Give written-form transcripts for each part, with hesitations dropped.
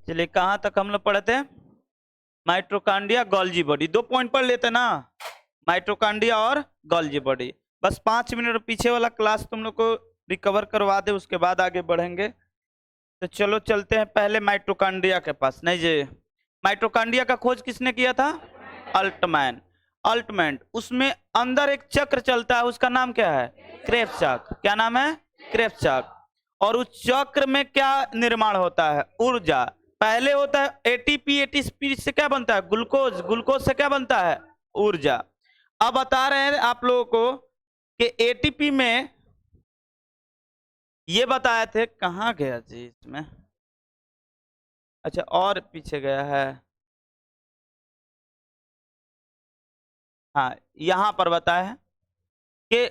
चलिए कहाँ तक हम लोग पढ़े थे? माइटोकॉन्ड्रिया, गोल्जी बॉडी, 2 पॉइंट पढ़ लेते ना, माइटोकॉन्ड्रिया और गोल्जी बॉडी। बस 5 मिनट पीछे वाला क्लास तुम लोग को रिकवर करवा दे, उसके बाद आगे बढ़ेंगे। तो चलो चलते हैं पहले माइटोकॉन्ड्रिया के पास। नहीं जी, माइटोकॉन्ड्रिया का खोज किसने किया था? अल्टमैन। अल्टमैन, उसमें अंदर एक चक्र चलता है, उसका नाम क्या है? क्रेब्स चक्र। क्या नाम है? क्रेब्स चक्र। और उस चक्र में क्या निर्माण होता है? ऊर्जा। पहले होता है एटीपी, एटीपी से क्या बनता है? ग्लूकोज, ग्लूकोज से क्या बनता है? ऊर्जा। अब बता रहे हैं आप लोगों को कि एटीपी में ये बताए थे, कहाँ गया जी इसमें, अच्छा और पीछे गया है, हाँ यहां पर बताया है कि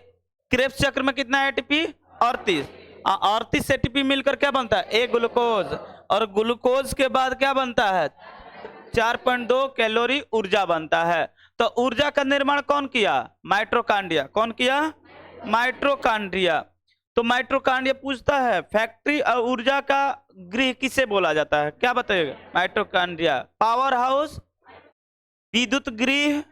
क्रेब्स चक्र में कितना है एटीपी? 38। 38 एटीपी मिलकर क्या बनता है? एक ग्लूकोज। और ग्लूकोज के बाद क्या बनता है? 4.2 कैलोरी ऊर्जा बनता है। तो ऊर्जा का निर्माण कौन किया? माइटोकॉन्ड्रिया। कौन किया? माइटोकॉन्ड्रिया। तो माइटोकॉन्ड्रिया पूछता है फैक्ट्री और ऊर्जा का गृह किसे बोला जाता है? क्या बताइएगा? माइटोकॉन्ड्रिया। पावर हाउस, विद्युत गृह,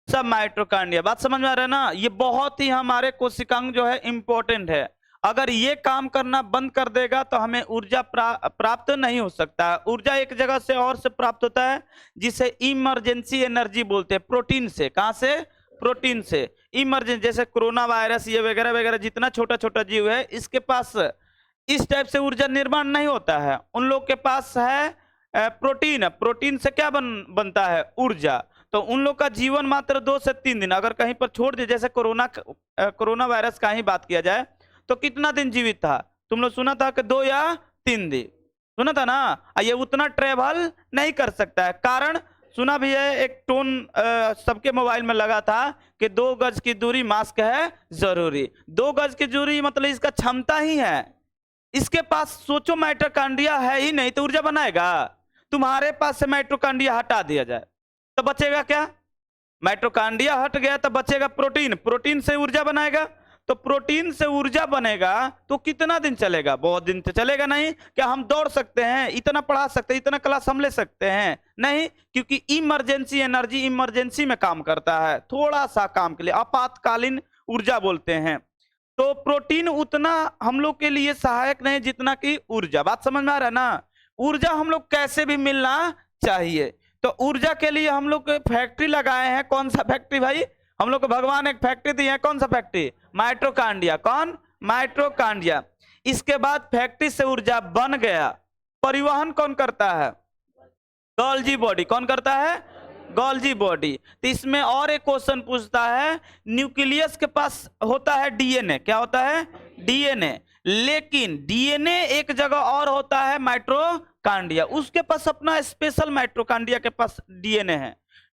सब माइटोकॉन्ड्रिया। बात समझ में आ रहा है ना? ये बहुत ही हमारे कोशिकांग जो है इंपॉर्टेंट है। अगर ये काम करना बंद कर देगा तो हमें ऊर्जा प्राप्त नहीं हो सकता। ऊर्जा एक जगह से और से प्राप्त होता है जिसे इमरजेंसी एनर्जी बोलते हैं। प्रोटीन से। कहां से? प्रोटीन से। इमरजेंसी, जैसे कोरोना वायरस ये वगैरह वगैरह जितना छोटा छोटा जीव है, इसके पास इस टाइप से ऊर्जा निर्माण नहीं होता है। उन लोग के पास है प्रोटीन। प्रोटीन से क्या बनता है? ऊर्जा। तो उन लोग का जीवन मात्र 2 से 3 दिन। अगर कहीं पर छोड़ दिए, जैसे कोरोना वायरस का ही बात किया जाए तो कितना दिन जीवित था? तुम लोग सुना था कि 2 या 3 दिन, सुना था ना? ये उतना ट्रेवल नहीं कर सकता है। कारण सुना भी है, एक टोन सबके मोबाइल में लगा था कि 2 गज की दूरी, मास्क है जरूरी। 2 गज की दूरी मतलब इसका क्षमता ही है। इसके पास सोचो माइटोकॉन्ड्रिया है ही नहीं तो ऊर्जा बनाएगा? तुम्हारे पास से माइटोकॉन्ड्रिया हटा दिया जाए तो बचेगा क्या? माइटोकॉन्ड्रिया हट गया तो बचेगा प्रोटीन। प्रोटीन से ऊर्जा बनाएगा। तो प्रोटीन से ऊर्जा बनेगा तो कितना दिन चलेगा? बहुत दिन तो चलेगा नहीं। क्या हम दौड़ सकते हैं? इतना पढ़ा सकते हैं? इतना क्लास हम ले सकते हैं? नहीं, क्योंकि इमरजेंसी एनर्जी इमरजेंसी में काम करता है, थोड़ा सा काम के लिए, आपातकालीन ऊर्जा बोलते हैं। तो प्रोटीन उतना हम लोग के लिए सहायक नहीं जितना कि ऊर्जा। बात समझ में आ रहा है ना? ऊर्जा हम लोग कैसे भी मिलना चाहिए। तो ऊर्जा के लिए हम लोग फैक्ट्री लगाए हैं। कौन सा फैक्ट्री भाई? हम लोग को भगवान एक फैक्ट्री दी है। कौन सा फैक्ट्री? माइटोकॉन्ड्रिया। कौन? माइटोकॉन्ड्रिया। इसके बाद फैक्ट्री से ऊर्जा बन गया, परिवहन कौन करता है? Golgi body. कौन करता है? Golgi body. तो इसमें और एक क्वेश्चन पूछता है, न्यूक्लियस के पास होता है डीएनए। क्या होता है? डीएनए। लेकिन डीएनए एक जगह और होता है, माइटोकॉन्ड्रिया। उसके पास अपना स्पेशल, माइटोकॉन्ड्रिया के पास डीएनए है।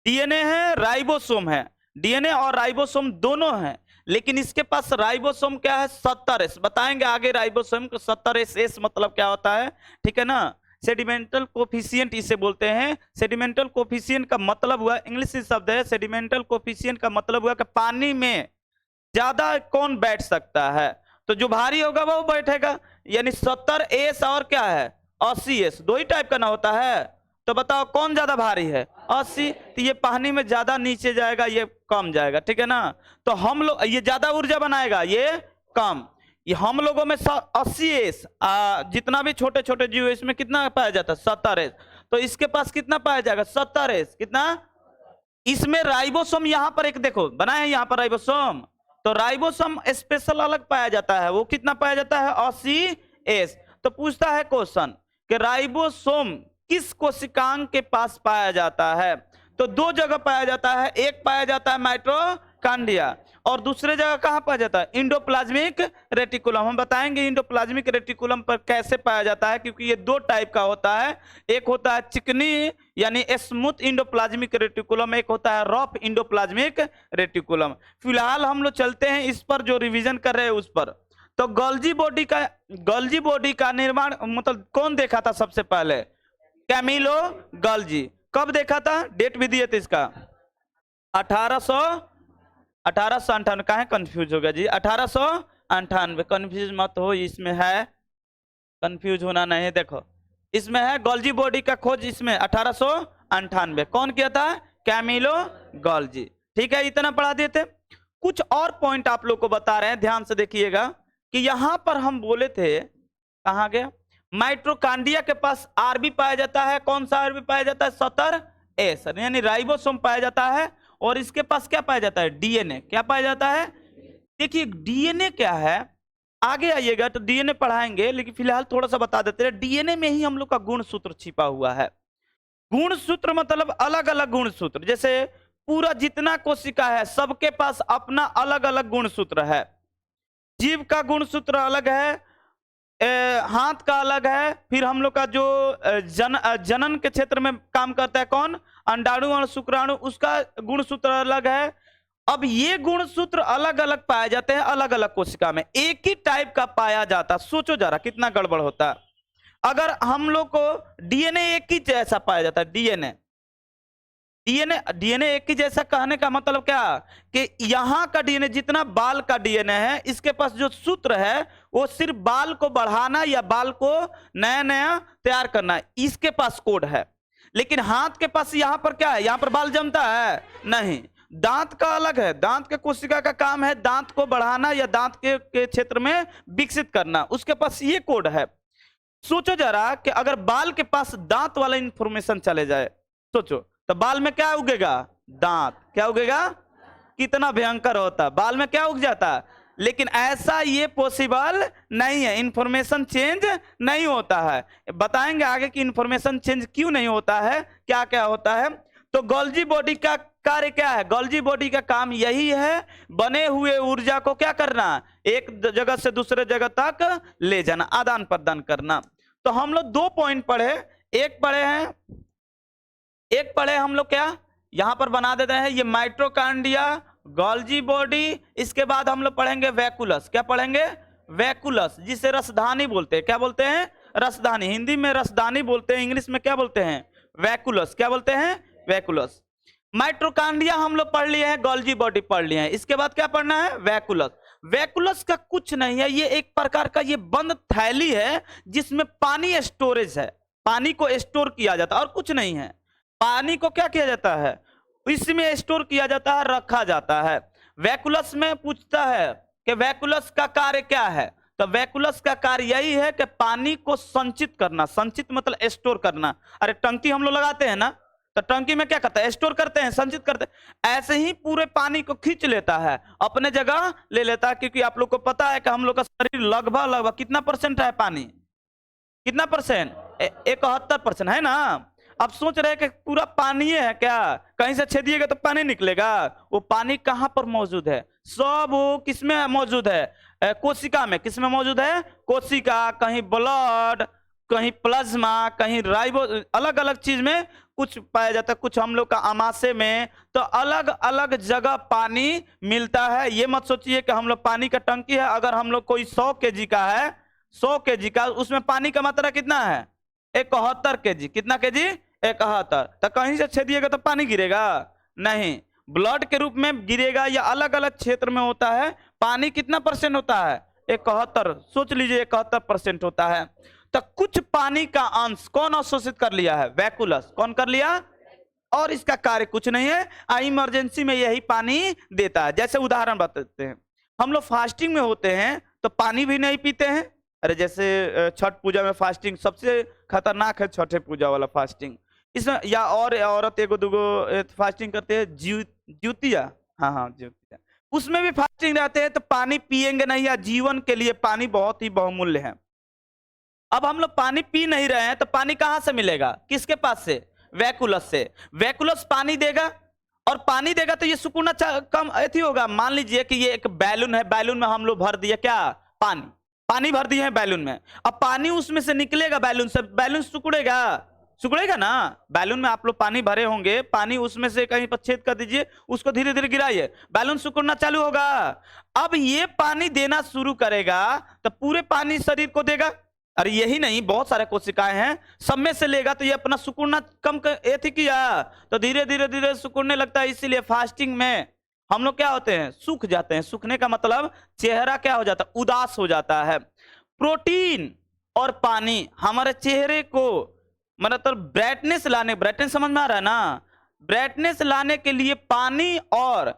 डीएनए है, राइबोसोम है। डीएनए और राइबोसोम दोनों है। लेकिन इसके पास राइबोसोम क्या है? 70S। बताएंगे आगे राइबोसोम को 70S मतलब क्या होता है, ठीक है ना? सेडिमेंटल कोफिशिएंट इसे बोलते हैं। सेडिमेंटल कोफिशिएंट का मतलब हुआ, इंग्लिश शब्द है, सेडिमेंटल कोफिशिएंट का मतलब हुआ कि पानी में ज्यादा कौन बैठ सकता है। तो जो भारी होगा वो बैठेगा। यानी 70S और क्या है? 80S। 2 ही टाइप का ना होता है। तो बताओ कौन ज्यादा भारी है? 80। तो ये पानी में ज्यादा नीचे जाएगा, ये कम जाएगा, ठीक है ना? तो हम लोग, ये ज्यादा ऊर्जा बनाएगा, ये कम। ये हम लोगों में 80S, जितना भी छोटे छोटे जीव है इसमें कितना पाया जाता है? 70S। तो इसके पास कितना पाया जाएगा? 70S। कितना? इसमें राइबोसोम, यहां पर एक देखो बनाए यहां पर राइबोसोम। तो राइबोसोम स्पेशल अलग पाया जाता है। वो कितना पाया जाता है? 80S। तो पूछता है क्वेश्चन कि राइबोसोम किस कोशिकांग के पास पाया जाता है? तो 2 जगह पाया जाता है। एक पाया जाता है माइटोकॉन्ड्रिया और दूसरे जगह कहां पाया जाता है? Endoplasmic reticulum. हम बताएंगे इंडोप्लाज्मिक रेटिकुलम पर कैसे पाया जाता है, क्योंकि ये 2 टाइप का होता है। एक होता है चिकनी यानी स्मूथ इंडोप्लाज्मिक रेटिकुलम, एक होता है रफ इंडोप्लाज्मिक रेटिकुलम। फिलहाल हम लोग चलते हैं इस पर, जो रिवीजन कर रहे हैं उस पर। तो गोल्जी बॉडी का निर्माण मतलब कौन देखा था सबसे पहले? Camillo Golgi. कब देखा था? डेट भी दिए थे इसका, 1898। कहाँ कंफ्यूज हो गया जी? 1898। कंफ्यूज मत हो, इसमें है, कंफ्यूज होना नहीं। देखो इसमें है गोल्जी बॉडी का खोज इसमें 1898। कौन किया था? Camillo Golgi. ठीक है, इतना पढ़ा देते। कुछ और पॉइंट आप लोग को बता रहे हैं, ध्यान से देखिएगा कि यहां पर हम बोले थे, कहां गया, माइट्रोकांड्रिया के पास आरबी पाया जाता है। कौन सा आरबी पाया जाता है? 17S, यानी राइबोसोम पाया जाता है। और इसके पास क्या पाया जाता है? डीएनए। क्या पाया जाता है? देखिए डीएनए क्या है, आगे आइएगा तो डीएनए पढ़ाएंगे, लेकिन फिलहाल थोड़ा सा बता देते हैं। डीएनए में ही हम लोग का गुण सूत्र छिपा हुआ है। गुण सूत्र मतलब अलग अलग गुण सूत्र, जैसे पूरा जितना कोशिका है सबके पास अपना अलग अलग गुण सूत्र है। जीव का गुण सूत्र अलग है, हाथ का अलग है, फिर हम लोग का जो जनन के क्षेत्र में काम करता है कौन? अंडाणु और शुक्राणु, उसका गुण सूत्र अलग है। अब ये गुण सूत्र अलग अलग पाए जाते हैं अलग अलग कोशिका में, एक ही टाइप का पाया जाता। सोचो जरा कितना गड़बड़ होता है अगर हम लोग को डीएनए एक ही जैसा पाया जाता है। डीएनए डीएनए एक ही जैसा कहने का मतलब क्या कि यहां का डीएनए जितना बाल का डीएनए है, इसके पास जो सूत्र है वो सिर्फ बाल को बढ़ाना या बाल को नया नया तैयार करना, इसके पास कोड है। लेकिन हाथ के पास यहां पर क्या है? यहां पर बाल जमता है नहीं। दांत का अलग है, दांत के कोशिका का काम है दांत को बढ़ाना या दांत के क्षेत्र में विकसित करना, उसके पास ये कोड है। सोचो जरा कि अगर बाल के पास दांत वाला इंफॉर्मेशन चले जाए, सोचो तो बाल में क्या उगेगा? दांत। क्या उगेगा? कितना भयंकर होता, बाल में क्या उग जाता। लेकिन ऐसा ये पॉसिबल नहीं है, इंफॉर्मेशन चेंज नहीं होता है। बताएंगे आगे कि इंफॉर्मेशन चेंज क्यों नहीं होता है, क्या क्या होता है। तो गोल्जी बॉडी का कार्य क्या है? गोल्जी बॉडी का काम यही है, बने हुए ऊर्जा को क्या करना? एक जगह से दूसरे जगह तक ले जाना, आदान प्रदान करना। तो हम लोग 2 पॉइंट पढ़े, एक पढ़े हम लोग क्या, यहां पर बना देते हैं ये माइट्रोकांड्रिया, गोल्जी बॉडी। इसके बाद हम लोग पढ़ेंगे वैकुलस। क्या पढ़ेंगे? वैकुलस, जिसे रसधानी बोलते हैं। क्या बोलते हैं? रसधानी। हिंदी में रसदानी बोलते हैं, इंग्लिश में क्या बोलते हैं? वैकुलस। क्या बोलते हैं? वैकुलस। माइट्रोकांड्रिया हम लोग पढ़ लिए हैं, गोल्जी बॉडी पढ़ लिए हैं, इसके बाद क्या पढ़ना है? वैकुलस। वैकुलस का कुछ नहीं है, ये एक प्रकार का ये बंद थैली है जिसमें पानी स्टोरेज है, पानी को स्टोर किया जाता है और कुछ नहीं है। पानी को क्या किया जाता है? इसमें स्टोर किया जाता है, रखा जाता है। वैकुलस में पूछता है कि वैकुलस का कार्य क्या है, तो वैकुलस का कार्य यही है कि पानी को संचित करना। संचित मतलब स्टोर करना। अरे टंकी हम लोग लगाते हैं ना, तो टंकी में क्या करता है? स्टोर करते हैं, संचित करते हैं। ऐसे ही पूरे पानी को खींच लेता है, अपने जगह ले लेता है। क्योंकि आप लोग को पता है कि हम लोग का शरीर लगभग कितना परसेंट है पानी? कितना परसेंट? 71% है ना। अब सोच रहे हैं कि पूरा पानी है क्या? कहीं से छेदिएगा तो पानी निकलेगा? वो पानी कहां पर मौजूद है? सब वो किसमें मौजूद है? कोशिका में। किसमें मौजूद है? कोशिका। कहीं ब्लड, कहीं प्लाज्मा, कहीं राइबो, अलग अलग चीज में कुछ पाया जाता है, कुछ हम लोग का आमाशय में। तो अलग अलग जगह पानी मिलता है। ये मत सोचिए कि हम लोग पानी का टंकी है, अगर हम लोग कोई 100 kg का है, 100 kg का, उसमें पानी का मात्रा कितना है? 71 kg। कितना kg? 71। तो कहीं से छेदिएगा तो पानी गिरेगा नहीं, ब्लड के रूप में गिरेगा या अलग अलग क्षेत्र में होता है। पानी कितना परसेंट होता है? 71। सोच लीजिए 71% होता है। तो कुछ पानी का अंश कौन अवशोषित कर लिया है? वैकुलस। कौन कर लिया? और इसका कार्य कुछ नहीं है, इमरजेंसी में यही पानी देता है। जैसे उदाहरण बताते हैं, हम लोग फास्टिंग में होते हैं तो पानी भी नहीं पीते हैं। अरे जैसे छठ पूजा में फास्टिंग सबसे खतरनाक है, छठे पूजा वाला फास्टिंग। इसमें या और औरत एगो दूगो फास्टिंग करते हैं, ज्योतिया, हाँ ज्योतिया, उसमें भी फास्टिंग रहते हैं। तो पानी पिएंगे नहीं, या जीवन के लिए पानी बहुत ही बहुमूल्य है। अब हम लोग पानी पी नहीं रहे हैं तो पानी कहां से मिलेगा? किसके पास से? वैकुलस से। वैकुलस पानी देगा, और पानी देगा तो ये सुकून कम अथी होगा। मान लीजिए कि ये एक बैलून है, बैलून में हम लोग भर दिए क्या? पानी। पानी भर दिए हैं बैलून में। अब पानी उसमें से निकलेगा, बैलून से, बैलून सिकुड़ेगा? सिकुड़ेगा ना। बैलून में आप लोग पानी भरे होंगे, पानी उसमें से कहीं पर छेद कर दीजिए, उसको धीरे धीरे गिराइए, बैलून सिकुड़ना चालू होगा। अब ये पानी देना शुरू करेगा तो पूरे पानी शरीर को देगा। अरे यही नहीं, बहुत सारे कोशिकाएं हैं, सब में से लेगा तो ये अपना सिकुड़ना कम एथी किया तो धीरे धीरे धीरे सिकुड़ने लगता है। इसीलिए फास्टिंग में हम लोग क्या होते हैं? सूख जाते हैं। सूखने का मतलब चेहरा क्या हो जाता है? उदास हो जाता है। प्रोटीन, और पानी हमारे चेहरे को मतलब ब्राइटनेस लाने, ब्राइटनेस समझ में आ रहा है ना, ब्राइटनेस लाने के लिए पानी और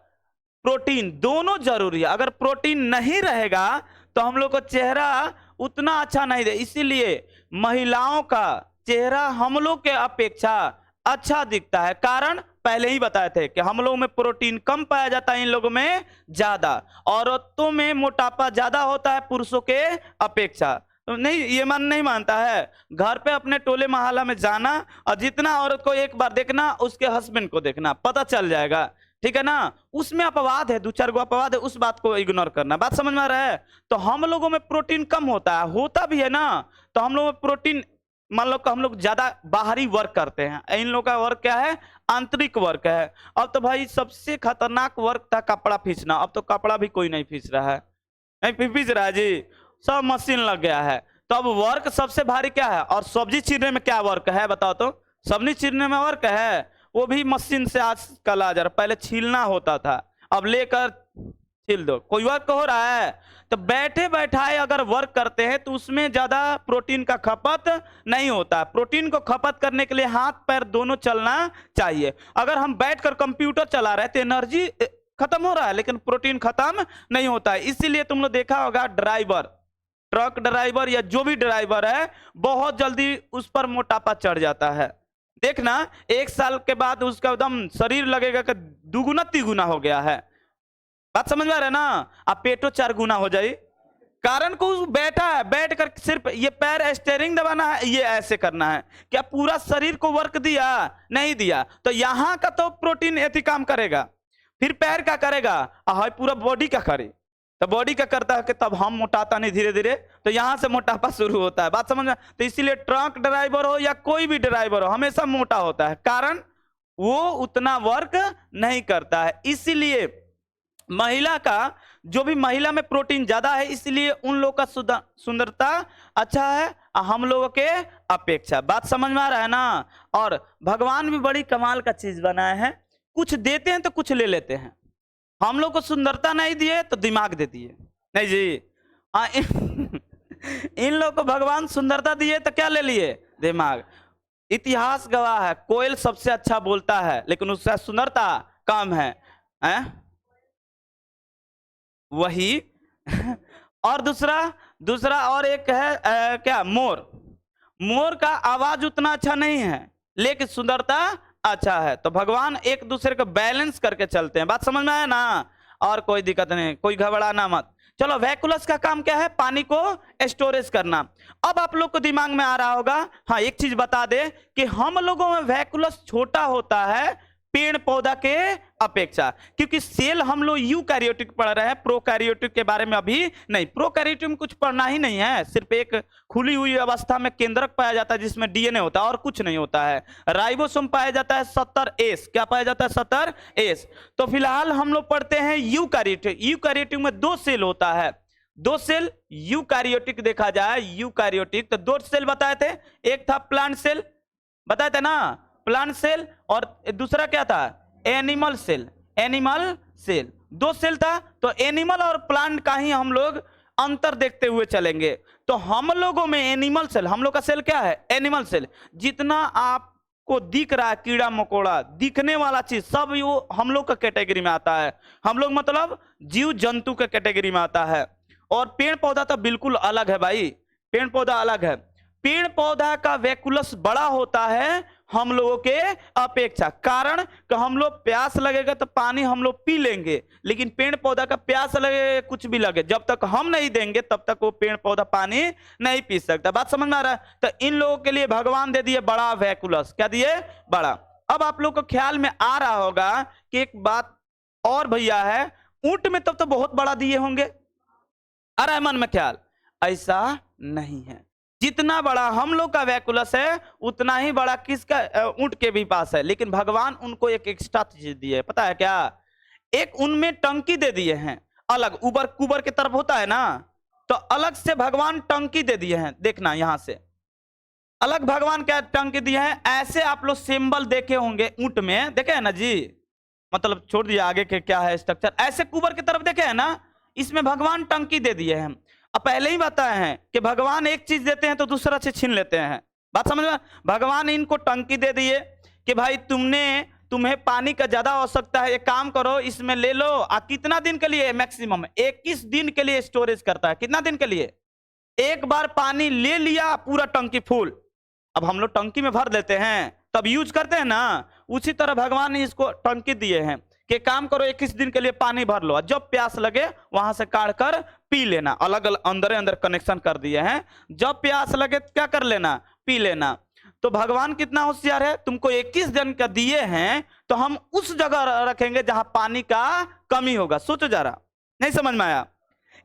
प्रोटीन दोनों जरूरी है। अगर प्रोटीन नहीं रहेगा तो हम लोग का चेहरा उतना अच्छा नहीं दे। इसीलिए महिलाओं का चेहरा हम लोग के अपेक्षा अच्छा दिखता है। कारण पहले ही बताए थे कि हम लोगों में प्रोटीन कम पाया जाता है, इन लोगों में ज्यादा। औरतों में मोटापा ज्यादा होता है पुरुषों के अपेक्षा। तो नहीं, ये मन नहीं मानता है, घर पे अपने टोले मोहल्ला में जाना और जितना औरत को एक बार देखना उसके हस्बैंड को देखना, पता चल जाएगा। ठीक है ना, उसमें अपवाद है, दो चार गो अपवाद है, उस बात को इग्नोर करना। बात समझ में आ रहा है? तो हम लोगों में प्रोटीन कम होता है, होता भी है ना, तो हम लोग में प्रोटीन, मान लो कि हम लोग ज्यादा बाहरी वर्क करते हैं, इन लोगों का वर्क क्या है, आंतरिक वर्क है। अब तो भाई सबसे खतरनाक वर्क था कपड़ा खींचना, अब तो कपड़ा भी कोई नहीं खींच रहा है, नहीं खींच रहा है जी, सब मशीन लग गया है। तो अब वर्क सबसे भारी क्या है? और सब्जी चीरने में क्या वर्क है बताओ तो? सब्जी चीरने में वर्क है, वो भी मशीन से आजकल आ जा रहा। पहले छीलना होता था, अब लेकर छील दो, कोई वर्क हो रहा है? तो बैठे बैठाए अगर वर्क करते हैं तो उसमें ज्यादा प्रोटीन का खपत नहीं होता। प्रोटीन को खपत करने के लिए हाथ पैर दोनों चलना चाहिए। अगर हम बैठकर कंप्यूटर चला रहे हैं तो एनर्जी खत्म हो रहा है, लेकिन प्रोटीन खत्म नहीं होता है। इसीलिए तुम लोग देखा होगा ड्राइवर, ट्रक ड्राइवर या जो भी ड्राइवर है, बहुत जल्दी उस पर मोटापा चढ़ जाता है। देखना 1 साल के बाद उसका एकदम शरीर लगेगा कि दुगुना तिगुना हो गया है। बात समझ में आ रहा है ना? अब पेटो 4 गुना हो जाए। कारण को बैठा है, बैठ कर सिर्फ ये पैर स्टेयरिंग दबाना है, ये ऐसे करना है, क्या पूरा शरीर को वर्क दिया? नहीं दिया। तो यहां का तो प्रोटीन ऐसी काम करेगा, फिर पैर का करेगा, पूरा बॉडी का करे, तो बॉडी का करता है कि तब हम मोटाता नहीं धीरे धीरे, तो यहां से मोटापा शुरू होता है। बात समझ में? तो इसीलिए ट्रक ड्राइवर हो या कोई भी ड्राइवर हो हमेशा मोटा होता है, कारण वो उतना वर्क नहीं करता है। इसीलिए महिला का, जो भी महिला में प्रोटीन ज्यादा है, इसलिए उन लोगों का सुंदरता अच्छा है हम लोगों के अपेक्षा। बात समझ में आ रहा है ना? और भगवान भी बड़ी कमाल का चीज बनाए हैं, कुछ देते हैं तो कुछ ले लेते हैं। हम लोग को सुंदरता नहीं दिए तो दिमाग दे दिए, नहीं जी। इन लोग को भगवान सुंदरता दिए तो क्या ले लिए? दिमाग। इतिहास गवाह है, कोयल सबसे अच्छा बोलता है लेकिन उसका सुंदरता कम है, वही। और दूसरा और एक है क्या, मोर। मोर का आवाज उतना अच्छा नहीं है लेकिन सुंदरता अच्छा है। तो भगवान एक दूसरे को बैलेंस करके चलते हैं। बात समझ में आया ना? और कोई दिक्कत नहीं, कोई घबराना मत। चलो, वैकुलस का काम क्या है? पानी को स्टोरेज करना। अब आप लोग को दिमाग में आ रहा होगा, हाँ एक चीज बता दे कि हम लोगों में वैकुलस छोटा होता है पेड़ पौधा के अपेक्षा, क्योंकि सेल हम लोग यूकैरियोटिक पढ़ रहे हैं, प्रोकैरियोटिक के बारे में अभी नहीं। प्रोकैरियोटिक में कुछ पढ़ना ही नहीं है, सिर्फ एक खुली हुई अवस्था में केंद्रक पाया जाता है जिसमें डीएनए होता है और कुछ नहीं होता है। राइबोसोम पाया जाता है 70S। क्या पाया जाता है? 70S। तो फिलहाल हम लोग पढ़ते हैं यूकैरियोटिक। यूकैरियोटिक में 2 सेल होता है, 2 सेल यूकैरियोटिक देखा जाए, यूकैरियोटिक तो 2 सेल बताए थे। एक था प्लांट सेल, बताए थे ना, प्लांट सेल, और दूसरा क्या था? Animal cell. Animal cell 2 cell था। तो एनिमल और प्लांट का ही हम लोग अंतर देखते हुए चलेंगे। तो हम लोगों में एनिमल सेल, हम लोग का सेल क्या है? Animal cell. जितना आपको दिख रहा है कीड़ा मकोड़ा, दिखने वाला चीज सब वो हम लोग का कैटेगरी में आता है। हम लोग मतलब जीव जंतु के कैटेगरी में आता है। और पेड़ पौधा तो बिल्कुल अलग है भाई, पेड़ पौधा अलग है। पेड़ पौधा का वैकुलस बड़ा होता है हम लोगों के अपेक्षा, कारण कि हम लोग प्यास लगेगा तो पानी हम लोग पी लेंगे, लेकिन पेड़ पौधा का प्यास लगे कुछ भी लगे, जब तक हम नहीं देंगे तब तक वो पेड़ पौधा पानी नहीं पी सकता। बात समझ में आ रहा है? तो इन लोगों के लिए भगवान दे दिए बड़ा वैकुलस। क्या दिए? बड़ा। अब आप लोग को ख्याल में आ रहा होगा कि एक बात और भैया है, ऊंट में तब तो बहुत बड़ा दिए होंगे, आ रहा है मन में ख्याल? ऐसा नहीं है, जितना बड़ा हम लोग का वैकुलस है उतना ही बड़ा किसका, ऊंट के भी पास है। लेकिन भगवान उनको एक एक्स्ट्रा चीज दी है, पता है क्या? एक उनमें टंकी दे दिए हैं अलग, ऊपर कुबर की तरफ होता है ना, तो अलग से भगवान टंकी दे दिए हैं। देखना यहां से अलग भगवान क्या टंकी दिए हैं। ऐसे आप लोग सिंबल देखे होंगे ऊंट में, देखे है ना जी, मतलब छोड़ दिया आगे के क्या है स्ट्रक्चर, ऐसे कुबर की तरफ देखे है ना, इसमें भगवान टंकी दे दिए हैं। अब पहले ही बताए हैं कि भगवान एक चीज देते हैं तो दूसरा चीज छीन लेते हैं। बात समझ में? भगवान इनको टंकी दे दिए कि भाई तुम्हें पानी का ज्यादा आवश्यकता है, एक काम करो इसमें ले लो। कितना दिन के लिए? मैक्सिमम 21 दिन के लिए स्टोरेज करता है। कितना दिन के लिए? एक बार पानी ले लिया पूरा टंकी फुल। अब हम लोग टंकी में भर देते हैं तब यूज करते हैं ना, उसी तरह भगवान ने इसको टंकी दिए हैं कि काम करो 21 दिन के लिए पानी भर लो, जब प्यास लगे वहां से काट कर पी लेना। अलग अलग अंदर कनेक्शन कर दिए हैं, जब प्यास लगे क्या कर लेना, पी लेना। तो भगवान कितना होशियार है, तुमको 21 दिन का दिए हैं तो हम उस जगह रखेंगे जहां पानी का कमी होगा। सोचो जरा, नहीं समझ में आया?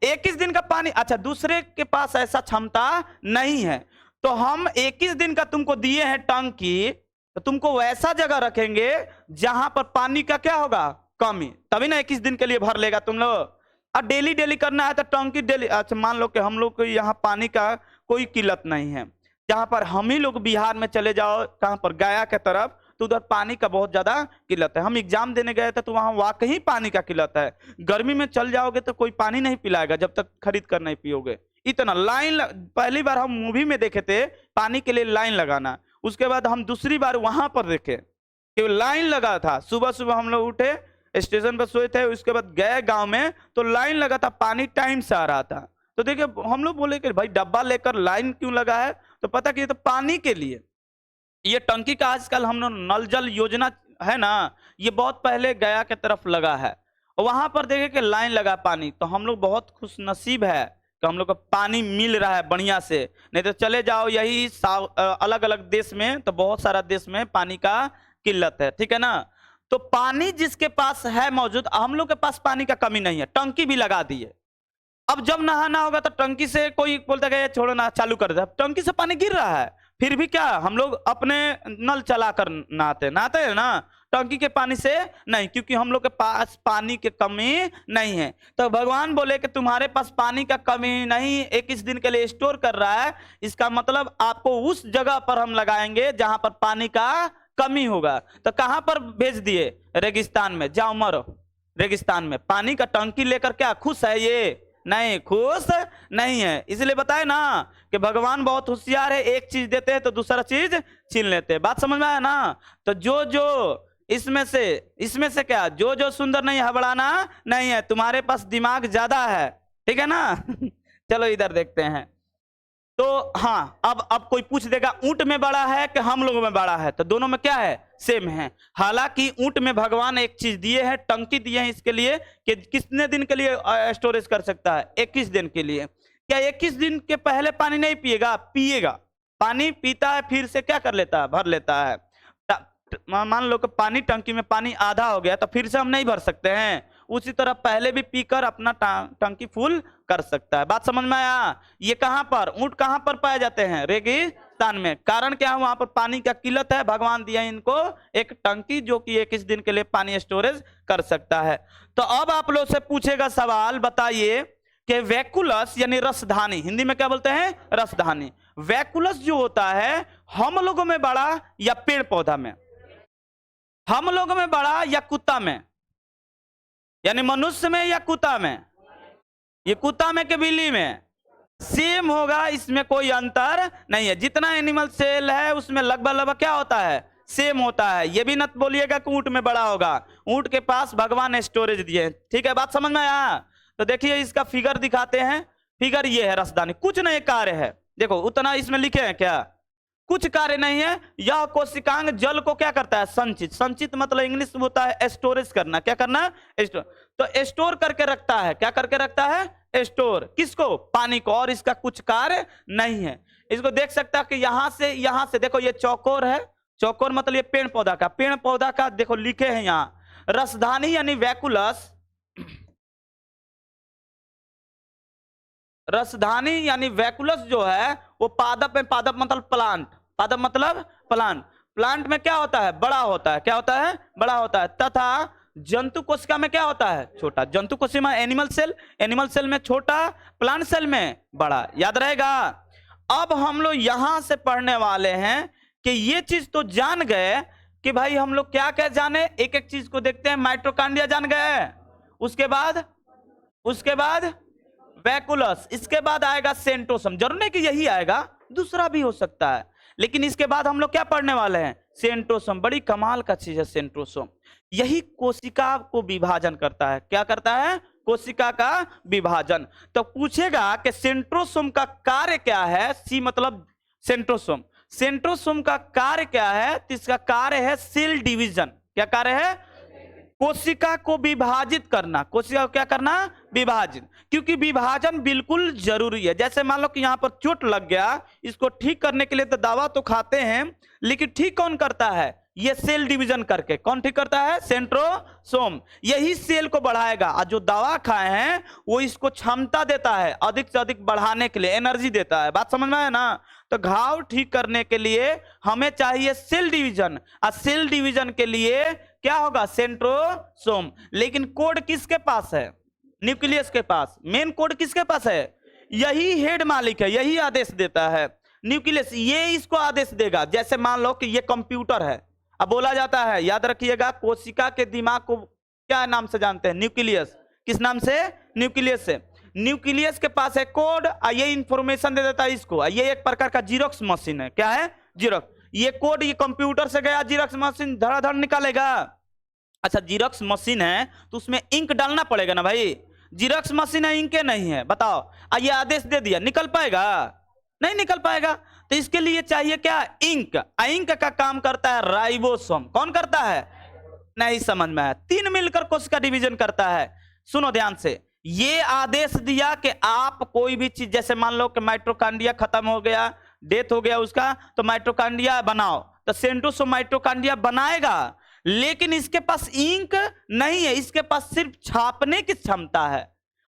21 दिन का पानी, अच्छा दूसरे के पास ऐसा क्षमता नहीं है तो हम 21 दिन का तुमको दिए हैं टंकी, तो तुमको वैसा जगह रखेंगे जहां पर पानी का क्या होगा, कमी, तभी ना 21 दिन के लिए भर लेगा तुम लोग। अब डेली डेली करना है तो टंकी डेली, अच्छा मान लो कि हम लोग को यहाँ पानी का कोई किल्लत नहीं है, जहां पर हम ही लोग बिहार में चले जाओ, कहां पर, गया के तरफ, तो उधर पानी का बहुत ज्यादा किल्लत है। हम एग्जाम देने गए थे तो वहां वाकई पानी का किल्लत है। गर्मी में चल जाओगे तो कोई पानी नहीं पिलाएगा जब तक खरीद कर नहीं पियोगे। इतना लाइन पहली बार हम मूवी में देखे थे पानी के लिए लाइन लगाना, उसके बाद हम दूसरी बार वहां पर देखे कि लाइन लगा था। सुबह सुबह हम लोग उठे, स्टेशन पर सोए थे, उसके बाद गए गांव में तो लाइन लगा था, पानी टाइम से आ रहा था। तो देखिए हम लोग बोले कि भाई डब्बा लेकर लाइन क्यों लगा है, तो पता कि ये तो पानी के लिए। ये टंकी का आजकल हम लोग नल जल योजना है ना, ये बहुत पहले गया के तरफ लगा है, वहां पर देखे कि लाइन लगा पानी। तो हम लोग बहुत खुश नसीब है कि हम लोग को पानी मिल रहा है बढ़िया से। नहीं तो चले जाओ यही अलग अलग देश में तो बहुत सारा देश में पानी का किल्लत है, ठीक है ना। तो पानी जिसके पास है मौजूद, हम लोग के पास पानी का कमी नहीं है, टंकी भी लगा दिए। अब जब नहाना होगा तो टंकी से कोई बोलता है छोड़ो ना, चालू कर दे, टंकी से पानी गिर रहा है, फिर भी क्या हम लोग अपने नल चला कर नहाते हैं ना, टंकी के पानी से नहीं, क्योंकि हम लोग के पास पानी की कमी नहीं है। तो भगवान बोले कि तुम्हारे पास पानी का कमी नहीं, 21 दिन के लिए स्टोर कर रहा है, इसका मतलब आपको उस जगह पर हम लगाएंगे जहां पर पानी का कमी होगा। तो कहां पर भेज दिए? रेगिस्तान में, जाओ मरो रेगिस्तान में। पानी का टंकी लेकर क्या खुश है ये? नहीं, खुश नहीं है। इसलिए बताए ना कि भगवान बहुत होशियार है, एक चीज देते हैं तो दूसरा चीज छीन लेते हैं। बात समझ में आया ना? तो जो इसमें से क्या, जो सुंदर नहीं हबड़ाना नहीं है, तुम्हारे पास दिमाग ज्यादा है, ठीक है ना। चलो इधर देखते हैं। तो हाँ, अब कोई पूछ देगा ऊंट में बड़ा है कि हम लोगों में बड़ा है, तो दोनों में क्या है, सेम है। हालांकि ऊंट में भगवान एक चीज दिए है, टंकी दिए है इसके लिए कि कितने दिन के लिए स्टोरेज कर सकता है, 21 दिन के लिए। क्या 21 दिन के पहले पानी नहीं पिएगा? पिएगा, पानी पीता है, फिर से क्या कर लेता है, भर लेता है। मान लो कि पानी टंकी में पानी आधा हो गया तो फिर से हम नहीं भर सकते हैं, उसी तरह पहले भी पीकर अपना टंकी फुल कर सकता है। बात समझ में आया? ये कहां पर, ऊंट कहां पर पाए जाते हैं? रेगिस्तान में। कारण क्या है, वहां पर पानी का किल्लत है, भगवान दिया इनको एक टंकी जो कि 21 दिन के लिए पानी स्टोरेज कर सकता है। तो अब आप लोग से पूछेगा सवाल, बताइए कि वैकुलस यानी रसधानी, हिंदी में क्या बोलते हैं, रसधानी। वैकुलस जो होता है हम लोगों में बड़ा या पेड़ पौधा में? हम लोगों में बड़ा या कुत्ता में, यानी मनुष्य में या कुत्ता में? ये कुत्ता में कि बिल्ली में? सेम होगा, इसमें कोई अंतर नहीं है। जितना एनिमल सेल है उसमें लगभग क्या होता है, सेम होता है। ये भी मत बोलिएगा कि ऊंट में बड़ा होगा, ऊंट के पास भगवान ने स्टोरेज दिए, ठीक है। बात समझ में आया? तो देखिए इसका फिगर दिखाते हैं। फिगर ये है रसदानी, कुछ नहीं कार्य है, देखो उतना इसमें लिखे हैं क्या, कुछ कार्य नहीं है। यह कोशिकांग जल को क्या करता है, संचित। संचित मतलब इंग्लिश में होता है स्टोरेज करना, क्या करना, स्टोर। तो स्टोर करके रखता है, क्या करके रखता है, स्टोर। किसको, पानी को। और इसका कुछ कार्य नहीं है। इसको देख सकता है कि यहां से देखो ये चौकोर है, चौकोर मतलब ये पेड़ पौधा का, पेड़ पौधा का देखो लिखे हैं यहां रसधानी यानी वैकुलस, रसधानी यानी वैकुलस जो है वो पादप में, पादप मतलब प्लांट, पादप मतलब प्लांट। प्लांट में क्या होता है, बड़ा होता है, क्या होता है, बड़ा होता है। तथा जंतु कोशिका में क्या होता है, छोटा। जंतु कोशिका में एनिमल सेल, एनिमल सेल में छोटा, प्लांट सेल में बड़ा, याद रहेगा। अब हम लोग यहां से पढ़ने वाले हैं कि ये चीज तो जान गए कि भाई हम लोग क्या क्या जाने, एक एक चीज को देखते हैं। माइटोकॉन्ड्रिया जान गए, उसके बाद वैकुलस, इसके बाद आएगा सेंट्रोसोम। जरूर नहीं कि यही आएगा, दूसरा भी हो सकता है, लेकिन इसके बाद हम लोग क्या पढ़ने वाले हैं? सेंट्रोसोम। बड़ी कमाल का चीज है सेंट्रोसोम, यही कोशिका को विभाजन करता है। क्या करता है? कोशिका का विभाजन। तो पूछेगा कि सेंट्रोसोम का कार्य क्या है? सी मतलब सेंट्रोसोम। सेंट्रोसोम का कार्य क्या है? तो इसका कार्य है सेल डिवीजन। क्या कार्य है? कोशिका को विभाजित करना। कोशिका को क्या करना? विभाजित। क्योंकि विभाजन बिल्कुल जरूरी है। जैसे मान लो कि यहां पर चोट लग गया, इसको ठीक करने के लिए तो दवा तो खाते हैं, लेकिन ठीक कौन करता है? ये सेल डिवीजन करके। कौन ठीक करता है? सेंट्रोसोम। यही सेल को बढ़ाएगा, और जो दवा खाए हैं वो इसको क्षमता देता है अधिक से अधिक बढ़ाने के लिए, एनर्जी देता है। बात समझ में आया ना? तो घाव ठीक करने के लिए हमें चाहिए सेल डिवीजन, और सेल डिवीजन के लिए क्या होगा? सेंट्रोसोम। लेकिन कोड किसके पास है? न्यूक्लियस के पास। मेन कोड किसके पास है? यही हेड मालिक है, यही आदेश देता है। न्यूक्लियस ये इसको आदेश देगा। जैसे मान लो कि ये कंप्यूटर है, अब बोला जाता है, याद रखिएगा, कोशिका के दिमाग को क्या नाम से जानते हैं? न्यूक्लियस। किस नाम से? न्यूक्लियस से। न्यूक्लियस के पास है कोड, और ये इंफॉर्मेशन दे देता है इसको। ये एक प्रकार का जीरोक्स मशीन है। क्या है? जीरोक्स। ये कोड ये कंप्यूटर से गया, जीरोक्स मशीन धड़ाधड़ निकालेगा। अच्छा, जीरोक्स मशीन है तो उसमें इंक डालना पड़ेगा ना भाई। जीरोक्स मशीन है, इंक नहीं है, बताओ। ये आदेश दे दिया, निकल पाएगा? नहीं निकल पाएगा। तो इसके लिए चाहिए क्या? इंक। इंक का काम करता है राइबोसोम। कौन करता है? नहीं समझ में आया? तीन मिलकर कोशिका डिवीजन करता है। सुनो ध्यान से, ये आदेश दिया कि आप कोई भी चीज, जैसे मान लो कि माइटोकॉन्ड्रिया खत्म हो गया, डेथ हो गया उसका, तो माइटोकॉन्ड्रिया बनाओ, तो सेंट्रोसोम माइटोकॉन्ड्रिया बनाएगा। लेकिन इसके पास इंक नहीं है, इसके पास सिर्फ छापने की क्षमता है।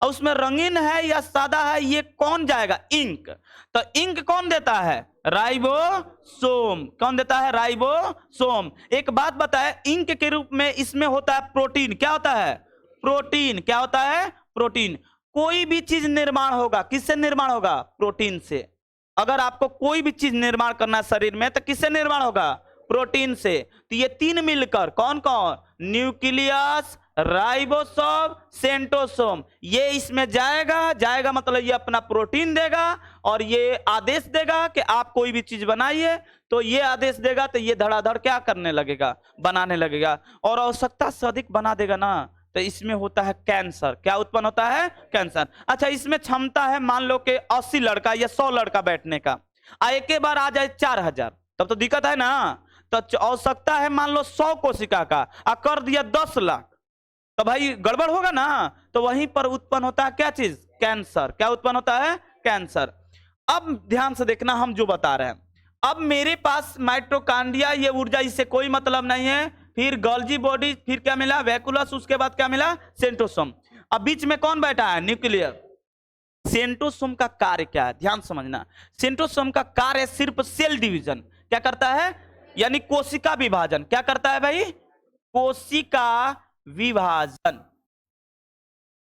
और उसमें रंगीन है या सादा है, ये कौन जाएगा? इंक। तो इंक कौन देता है? राइबोसोम। कौन देता है? राइबोसोम। एक बात बताए, इंक के रूप में इसमें होता है प्रोटीन। क्या होता है? प्रोटीन। क्या होता है? प्रोटीन। कोई भी चीज निर्माण होगा, किससे निर्माण होगा? प्रोटीन से। अगर आपको कोई भी चीज निर्माण करना है शरीर में, तो किससे निर्माण होगा? प्रोटीन से। तो ये तीन मिलकर कौन कौन? न्यूक्लियस, राइबोसोम, सेंट्रोसोम, ये इसमें जाएगा मतलब ये अपना प्रोटीन देगा, और ये आदेश देगा कि आप कोई भी चीज बनाइए। तो ये आदेश देगा तो ये धड़ाधड़ क्या करने लगेगा? बनाने लगेगा। और आवश्यकता से अधिक बना देगा ना, तो इसमें होता है कैंसर। क्या उत्पन्न होता है? कैंसर। अच्छा, इसमें क्षमता है मान लो कि 80 लड़का या 100 लड़का बैठने का, एक के बार आ जाए 4000, तब तो दिक्कत है ना। तो आवश्यकता है मान लो 100 कोशिका का, कर दिया 10 लाख, तो भाई गड़बड़ होगा ना। तो वहीं पर उत्पन्न होता है क्या चीज? कैंसर। क्या उत्पन्न होता है? कैंसर। अब ध्यान से देखना हम जो बता रहे हैं। अब मेरे पास माइटोकॉन्ड्रिया, ये ऊर्जा, इससे कोई मतलब नहीं है। फिर गोल्जी बॉडी, फिर क्या मिला? वैकुलस, उसके बाद क्या मिला? सेंट्रोसोम। अब बीच में कौन बैठा है? न्यूक्लियस। सेंट्रोसोम का कार्य क्या है? ध्यान समझना। सेंट्रोसोम का कार्य सिर्फ सेल डिवीजन। क्या करता है? यानी कोशिका विभाजन। क्या करता है भाई? कोशिका विभाजन।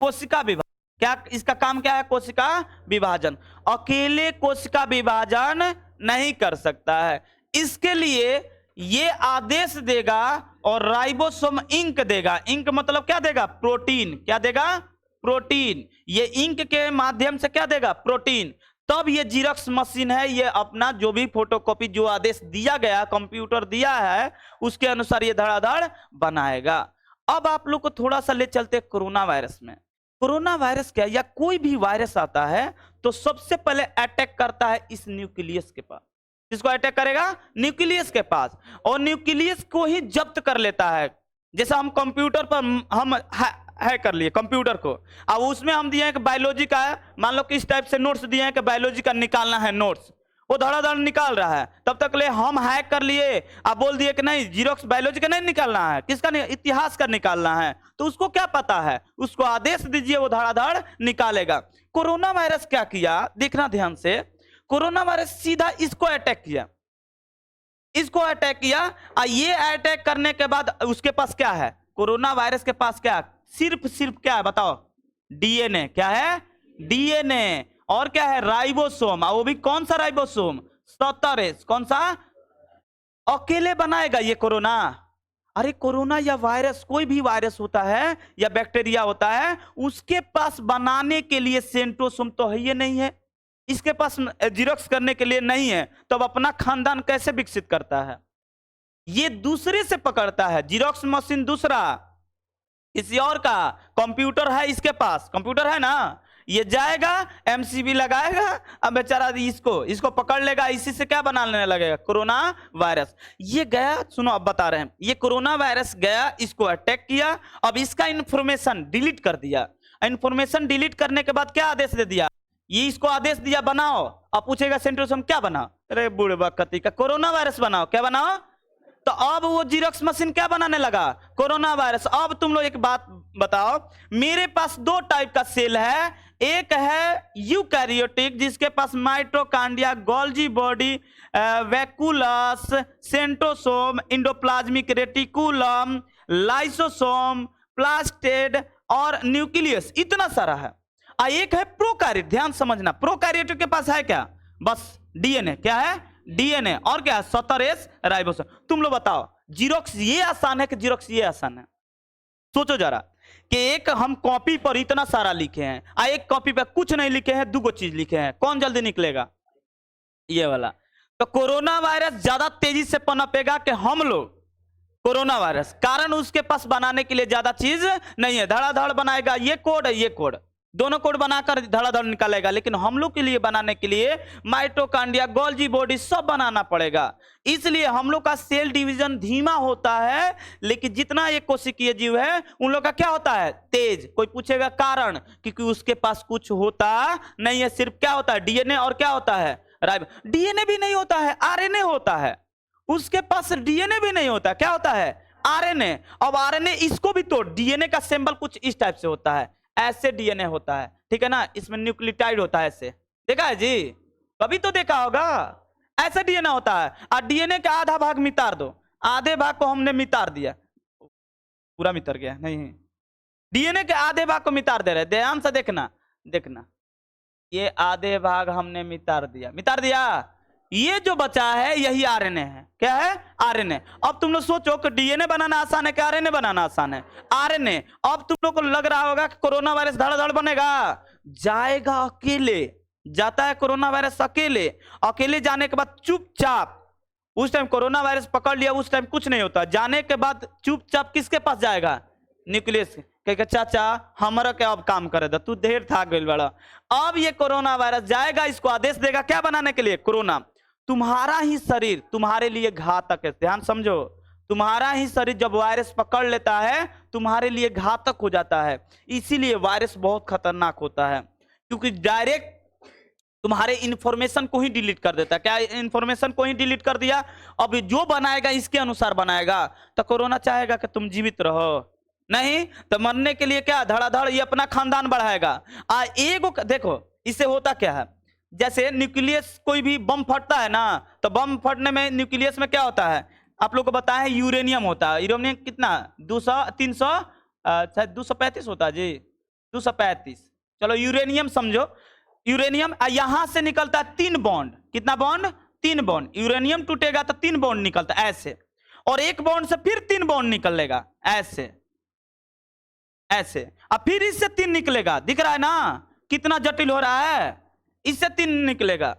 कोशिका विभाजन। क्या इसका काम क्या है? कोशिका विभाजन। अकेले कोशिका विभाजन नहीं कर सकता है, इसके लिए ये आदेश देगा, और राइबोसोम इंक देगा। इंक मतलब क्या देगा? प्रोटीन। क्या देगा? प्रोटीन। ये इंक के माध्यम से क्या देगा? प्रोटीन। तब ये जीरोक्स मशीन है, ये अपना जो भी फोटोकॉपी, जो आदेश दिया गया, कंप्यूटर दिया है, उसके अनुसार ये धड़ाधड़ बनाएगा। अब आप लोग को थोड़ा सा ले चलते कोरोना वायरस में। कोरोना वायरस क्या, या कोई भी वायरस आता है तो सबसे पहले अटैक करता है इस न्यूक्लियस के पास। किसको अटैक करेगा? न्यूक्लियस के पास। और न्यूक्लियस को ही जब्त कर लेता है। जैसा हम कंप्यूटर पर हम हैक कर लिए कंप्यूटर को, अब उसमें हम दिए हैं कि बायोलॉजी का है, मान लो कि इस टाइप से नोट्स दिए हैं कि बायोलॉजी का निकालना है नोट्स, वो धड़ाधड़ निकाल रहा है, तब तक ले हम हैक कर लिए, अब बोल दिए कि नहीं जीरोक्स बायोलॉजी का नहीं निकालना है, किसका नहीं? इतिहास का निकालना है। तो उसको क्या पता है? उसको आदेश दीजिए, वो धड़ाधड़ निकालेगा। कोरोना वायरस क्या किया, देखना ध्यान से। कोरोना वायरस सीधा इसको अटैक किया, इसको अटैक किया, और ये अटैक करने के बाद उसके पास क्या है? कोरोना वायरस के पास क्या? सिर्फ क्या है बताओ? डीएनए। क्या है? डीएनए। और क्या है? राइबोसोम। वो भी कौन सा राइबोसोम? 70। कौन सा? अकेले बनाएगा ये कोरोना। अरे कोरोना या वायरस, कोई भी वायरस होता है या बैक्टीरिया होता है, उसके पास बनाने के लिए सेंट्रोसोम तो है ही नहीं है, इसके पास जीरोक्स करने के लिए नहीं है, तो अब अपना खानदान कैसे विकसित करता है? ये दूसरे से पकड़ता है। जीरोक्स मशीन दूसरा, किसी और का कंप्यूटर है, इसके पास कंप्यूटर है ना, ये जाएगा एमसीबी लगाएगा, अब बेचारा इसको पकड़ लेगा, इसी से क्या बनाने लगेगा? Corona virus. ये गया, सुनो अब बता रहे हैं, ये कोरोना वायरस गया, इसको अटैक किया, अब इसका इंफॉर्मेशन डिलीट कर दिया। इंफॉर्मेशन डिलीट करने के बाद क्या आदेश दे दिया? ये इसको आदेश दिया बनाओ। अब पूछेगा सेंट्रोसोम क्या बनाओ? अरे बूढ़ा कति का, कोरोना वायरस बनाओ। क्या बनाओ? तो अब वो जीरोक्स मशीन क्या बनाने लगा? Corona virus. अब तुम लोग एक बात बताओ, मेरे पास दो टाइप का सेल है, एक है यूकैरियोटिक जिसके पास mitochondria, Golgi body, vacuoles, centrosome, endoplasmic reticulum, lysosome, plastid और न्यूक्लियस, इतना सारा है। एक है प्रोकैरियोट, ध्यान समझना, प्रोकैरियोट के पास है क्या? बस डीएनए। क्या है? डीएनए। और क्या है? 17S ribosome. तुम लोग बताओ, जीरोक्स ये आसान है कि जीरोक्स ये आसान है? सोचो जरा कि एक हम कॉपी पर इतना सारा लिखे हैं, एक कॉपी पर कुछ नहीं लिखे हैं, दो चीज लिखे हैं, कौन जल्दी निकलेगा? ये वाला। तो कोरोना वायरस ज्यादा तेजी से पनपेगा कि हम लोग? कोरोना वायरस, कारण उसके पास बनाने के लिए ज्यादा चीज नहीं है, धड़ाधड़ बनाएगा, ये कोड है, ये कोड, दोनों कोड बनाकर धड़ाधड़ निकालेगा। लेकिन हम लोग के लिए बनाने के लिए माइटोकॉन्ड्रिया, गोल्जी बॉडी सब बनाना पड़ेगा, इसलिए हम लोग का सेल डिवीजन धीमा होता है। लेकिन जितना एक कोशिकीय जीव है उन लोग का क्या होता है? तेज। कोई पूछेगा कारण, क्योंकि उसके पास कुछ होता नहीं है, सिर्फ क्या होता है? डीएनए। और क्या होता है? डीएनए भी नहीं होता है, आरएनए होता है। उसके पास डीएनए भी नहीं होता, क्या होता है? आरएनए। अब आरएनए इसको भी तोड़, डीएनए का सिंबल कुछ इस टाइप से होता है, ऐसे डीएनए होता है, ठीक है ना, इसमें न्यूक्लियोटाइड होता है, ऐसे देखा है जी? कभी तो देखा होगा, ऐसे डीएनए होता है। और डीएनए का आधा भाग मिटार दो, आधे भाग को हमने मिटार दिया, पूरा मिटार गया नहीं, डीएनए के आधे भाग को मिटार दे रहे, ध्यान से देखना, देखना, ये आधे भाग हमने मिटार दिया, मिटार दिया, ये जो बचा है यही आरएनए है। क्या है? आरएनए। अब तुम लोग सोचो कि डीएनए बनाना आसान है कि आरएनए बनाना आसान है? आरएनए। अब तुम लोग को लग रहा होगा कि कोरोना वायरस धड़ बनेगा, जाएगा अकेले, जाता है कोरोना वायरस अकेले, अकेले जाने के बाद चुपचाप, उस टाइम कोरोना वायरस पकड़ लिया, उस टाइम कुछ नहीं होता, जाने के बाद चुपचाप किसके पास जाएगा? न्यूक्लियस। कहेगा चाचा हमारा क्या अब काम करे था, तू देर था गई बड़ा। अब ये कोरोना वायरस जाएगा, इसको आदेश देगा क्या बनाने के लिए? कोरोना। तुम्हारा ही शरीर तुम्हारे लिए घातक है, ध्यान समझो, तुम्हारा ही शरीर जब वायरस पकड़ लेता है तुम्हारे लिए घातक हो जाता है। इसीलिए वायरस बहुत खतरनाक होता है, क्योंकि डायरेक्ट तुम्हारे इंफॉर्मेशन को ही डिलीट कर देता है। क्या? इंफॉर्मेशन को ही डिलीट कर दिया, अब जो बनाएगा इसके अनुसार बनाएगा। तो कोरोना चाहेगा कि तुम जीवित रहो? नहीं, तो मरने के लिए क्या? धड़ाधड़ ये अपना खानदान बढ़ाएगा। एगो देखो इससे होता क्या है, जैसे न्यूक्लियस, कोई भी बम फटता है ना, तो बम फटने में न्यूक्लियस में क्या होता है? आप लोग को बताया है, यूरेनियम होता है। यूरेनियम कितना? 200, 300, शायद 235 होता है जी, 235। चलो यूरेनियम समझो, यूरेनियम यहां से निकलता है 3 बॉन्ड। कितना बॉन्ड? 3 बॉन्ड। यूरेनियम टूटेगा तो 3 बॉन्ड निकलता है ऐसे, और एक बॉन्ड से फिर 3 बॉन्ड निकलेगा ऐसे, ऐसे, अब फिर इससे 3 निकलेगा। दिख रहा है ना कितना जटिल हो रहा है? इससे 3 निकलेगा।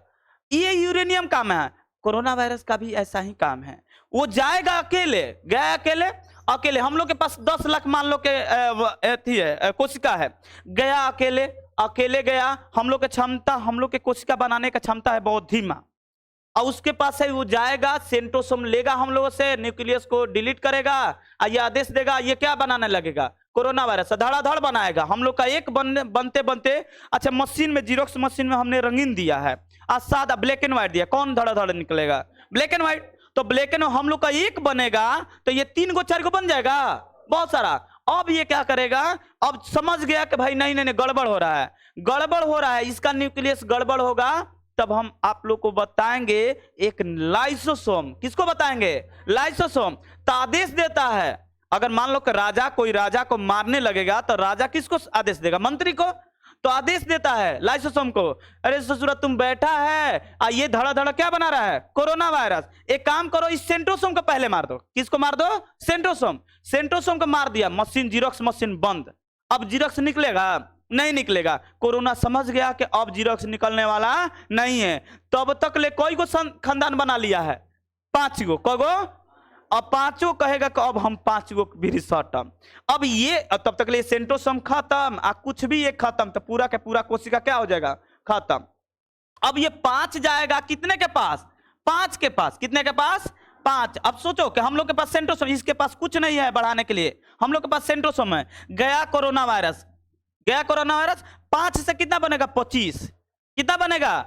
ये यूरेनियम काम है। कोरोना वायरस का भी ऐसा ही काम है, वो जाएगा अकेले, गया अकेले, अकेले। हम लोग के पास 10 लाख मान लो के कोशिका है, गया अकेले, अकेले गया। हम लोग की क्षमता, हम लोग के कोशिका बनाने का क्षमता है बहुत धीमा, और उसके पास है वो जाएगा, सेंट्रोसोम लेगा हम लोगों से, न्यूक्लियस को डिलीट करेगा, ये आदेश देगा, ये क्या बनाने लगेगा? कोरोना वायरस धड़ाधड़ बनाएगा। हम लोग का एक बनते बनते, अच्छा मशीन में, जीरोक्स मशीन में हमने रंगीन दिया है, आज सादा ब्लैक एंड व्हाइट दिया, कौन धड़ाधड़ निकलेगा? Black and white. तो ब्लैक एंड हम लोग का एक बनेगा तो ये 3 को 4 को बन जाएगा, बहुत सारा। अब ये क्या करेगा? अब समझ गया कि भाई नहीं नहीं नहीं, गड़बड़ हो रहा है, गड़बड़ हो रहा है, इसका न्यूक्लियस गड़बड़ होगा, तब हम आप लोग को बताएंगे एक लाइसोसोम। किसको बताएंगे? लाइसोसोम। तो आदेश देता है, अगर मान लो कि राजा, कोई राजा को मारने लगेगा तो राजा किसको आदेश देगा? मंत्री को। तो आदेश देता है लाइसोसोम को, अरे ससुरा तुम बैठा है ये धड़ा धड़ा क्या बना रहा है, कोरोना वायरस। एक काम करो, इस सेंट्रोसोम को पहले मार दो। किसको मार दो? सेंट्रोसोम। सेंट्रोसोम को मार दिया, मशीन जीरोक्स मशीन बंद। अब जीरोक्स निकलेगा? नहीं निकलेगा। कोरोना समझ गया कि अब जीरोक्स निकलने वाला नहीं है। तब तक ले कोई को खानदान बना लिया है, 5 गो। क गो? अब 5 कहेगा कि अब हम 5 गो भी रिसर्टम। अब ये तब तक ले सेंट्रोसोम खत्म, कुछ भी ये खत्म, तो पूरा के पूरा कोशिका क्या हो जाएगा? खत्म। अब ये 5 जाएगा कितने के पास? 5 के पास। कितने के पास? 5। अब सोचो कि हम लोग के पास सेंट्रोसोम, इसके पास कुछ नहीं है बढ़ाने के लिए, हम लोग के पास सेंट्रोसोम है। गया कोरोना वायरस, गया कोरोना वायरस, 5 से कितना बनेगा? 25। कितना बनेगा?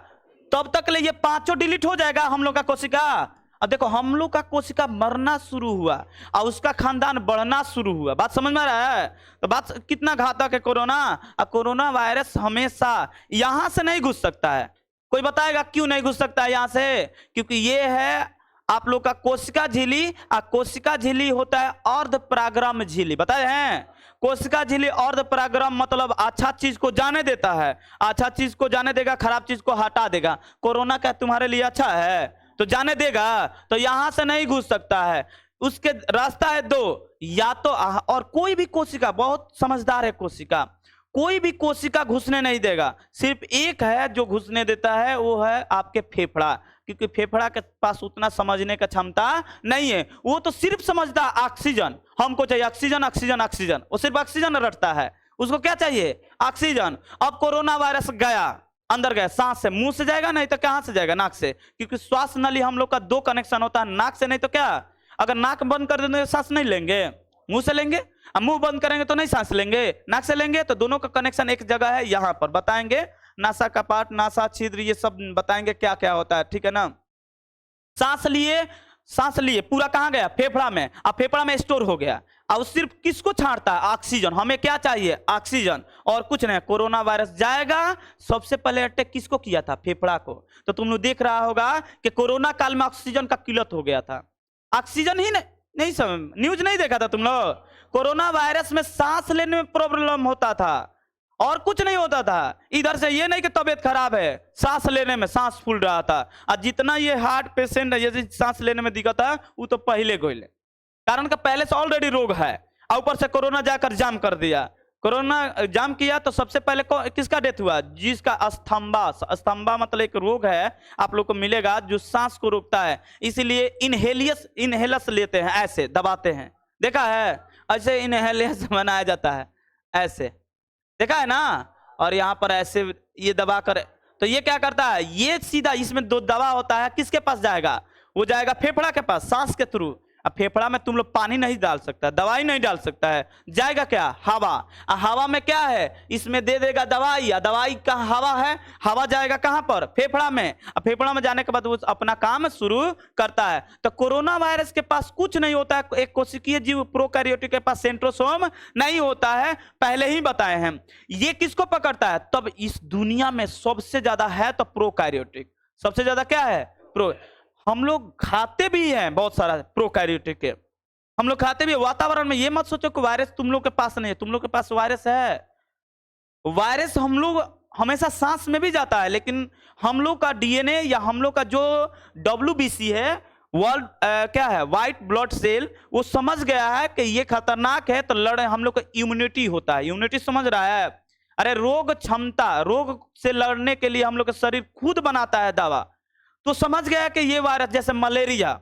तब तक ले ये 5 डिलीट हो जाएगा हम लोग का कोशिका। अब देखो हम लोग का कोशिका मरना शुरू हुआ और उसका खानदान बढ़ना शुरू हुआ। बात समझ में आ रहा है? तो बात कितना घातक है कोरोना। और कोरोना वायरस हमेशा यहां से नहीं घुस सकता है। कोई बताएगा क्यों नहीं घुस सकता है यहां से? क्योंकि ये है आप लोग का कोशिका झिल्ली, और कोशिका झिल्ली होता है अर्ध परागरम झिल्ली। बताए हैं? कोशिका झिल्ली अर्ध परागरम मतलब अच्छा चीज को जाने देता है, अच्छा चीज को जाने देगा, खराब चीज को हटा देगा। कोरोना क्या तुम्हारे लिए अच्छा है? तो जाने देगा, तो यहां से नहीं घुस सकता है। उसके रास्ता है 2, या तो और कोई भी कोशिका बहुत समझदार है, कोशिका कोई भी कोशिका घुसने नहीं देगा। सिर्फ एक है जो घुसने देता है, वो है आपके फेफड़ा, क्योंकि फेफड़ा के पास उतना समझने का क्षमता नहीं है। वो तो सिर्फ समझता है ऑक्सीजन, हमको चाहिए ऑक्सीजन ऑक्सीजन ऑक्सीजन, वो सिर्फ ऑक्सीजन रटता है। उसको क्या चाहिए? ऑक्सीजन। अब कोरोना वायरस गया, अंदर गया, सांस से, मुंह से जाएगा, नहीं तो कहां से जाएगा? नाक से, क्योंकि श्वास नली हम लोग का 2 कनेक्शन होता है, नाक से नहीं तो क्या? अगर नाक बंद कर देंगे तो सांस नहीं लेंगे, मुंह से लेंगे। अब मुंह बंद करेंगे तो नहीं सांस लेंगे, नाक से लेंगे। तो दोनों का कनेक्शन एक जगह है, यहां पर बताएंगे। नासा कपाट, नासा छिद्र, ये सब बताएंगे क्या क्या होता है, ठीक है ना। सांस लिए पूरा कहां गया? फेफड़ा में। अब फेफड़ा में स्टोर हो गया, और सिर्फ किसको छाड़ता है? ऑक्सीजन। हमें क्या चाहिए? ऑक्सीजन, और कुछ नहीं। कोरोना वायरस जाएगा, सबसे पहले अटैक किसको किया था? फेफड़ा को। तो तुम लोग देख रहा होगा कि कोरोना काल में ऑक्सीजन का किल्लत हो गया था। ऑक्सीजन ही नहीं समझ, न्यूज नहीं देखा था तुम लोग? कोरोना वायरस में सांस लेने में प्रॉब्लम होता था और कुछ नहीं होता था। इधर से ये नहीं कि तबीयत खराब है, सांस लेने में सांस फूल रहा था। और जितना ये हार्ट पेशेंट है, यदि सांस लेने में दिक्कत है, वो तो पहले गोइले, कारण का पहले से ऑलरेडी रोग है, और ऊपर से कोरोना जाकर जाम कर दिया। कोरोना जाम किया तो सबसे पहले किसका डेथ हुआ? जिसका अस्थमा मतलब एक रोग है, आप लोग को मिलेगा, जो सांस को रोकता है। इसीलिए इनहेलस लेते हैं, ऐसे दबाते हैं, देखा है? ऐसे इनहेलस बनाया जाता है, ऐसे देखा है ना। और यहाँ पर ऐसे ये दबा कर, तो ये क्या करता है? ये सीधा इसमें 2 दवा होता है, किसके पास जाएगा? वो जाएगा फेफड़ा के पास, सांस के थ्रू। अब फेफड़ा में तुम लोग पानी नहीं डाल सकता, दवाई नहीं डाल सकता है, जाएगा क्या? हवा। हवा में क्या है? इसमें दे देगा दवाई, या दवाई का हवा है, हवा जाएगा कहां पर? फेफड़ा में। अब फेफड़ा में जाने के बाद वो अपना काम शुरू करता है। तो कोरोना वायरस के पास कुछ नहीं होता है, एक कोशिकीय जीव प्रोकैरियोटिक के पास सेंट्रोसोम नहीं होता है, पहले ही बताए हैं। ये किसको पकड़ता है? तब इस दुनिया में सबसे ज्यादा है तो प्रोकैरियोटिक, सबसे ज्यादा क्या है? प्रो। हम लोग खाते भी हैं बहुत सारा प्रोकैरियोटिक के, हम लोग खाते भी। वातावरण में ये मत सोचो कि वायरस तुम लोग के पास नहीं है, तुम लोग के पास वायरस है। वायरस हम लोग हमेशा सांस में भी जाता है, लेकिन हम लोग का डीएनए या हम लोग का जो WBC है, वर्ल्ड क्या है, व्हाइट ब्लड सेल, वो समझ गया है कि ये खतरनाक है, तो लड़े। हम लोग का इम्यूनिटी होता है, इम्यूनिटी समझ रहा है? अरे रोग क्षमता, रोग से लड़ने के लिए हम लोग का शरीर खुद बनाता है दवा। तो समझ गया कि ये वायरस, जैसे मलेरिया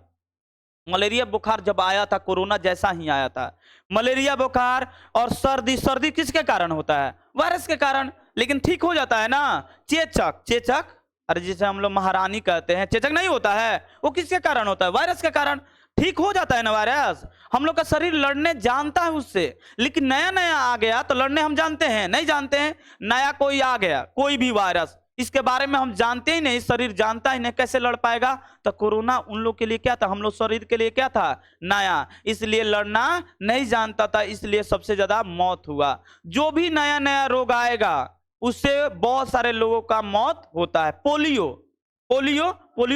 बुखार जब आया था, कोरोना जैसा ही आया था। मलेरिया बुखार और सर्दी किसके कारण होता है? वायरस के कारण। लेकिन ठीक हो जाता है ना। चेचक, अरे जिसे हम लोग महारानी कहते हैं, चेचक नहीं होता है, वो किसके कारण होता है? वायरस के कारण। ठीक हो जाता है ना वायरस। हम लोग का शरीर लड़ने जानता है उससे, लेकिन नया आ गया तो लड़ने हम जानते हैं? नहीं जानते हैं। नया कोई आ गया, कोई भी वायरस, इसके बारे में हम जानते ही नहीं, शरीर जानता ही नहीं, कैसे लड़ पाएगा? तो कोरोना उन लोग के लिए क्या था? हम लोग शरीर के लिए क्या था? नया, इसलिए लड़ना नहीं जानता था, इसलिए सबसे ज्यादा मौत हुआ। जो भी नया रोग आएगा उससे बहुत सारे लोगों का मौत होता है। पोलियो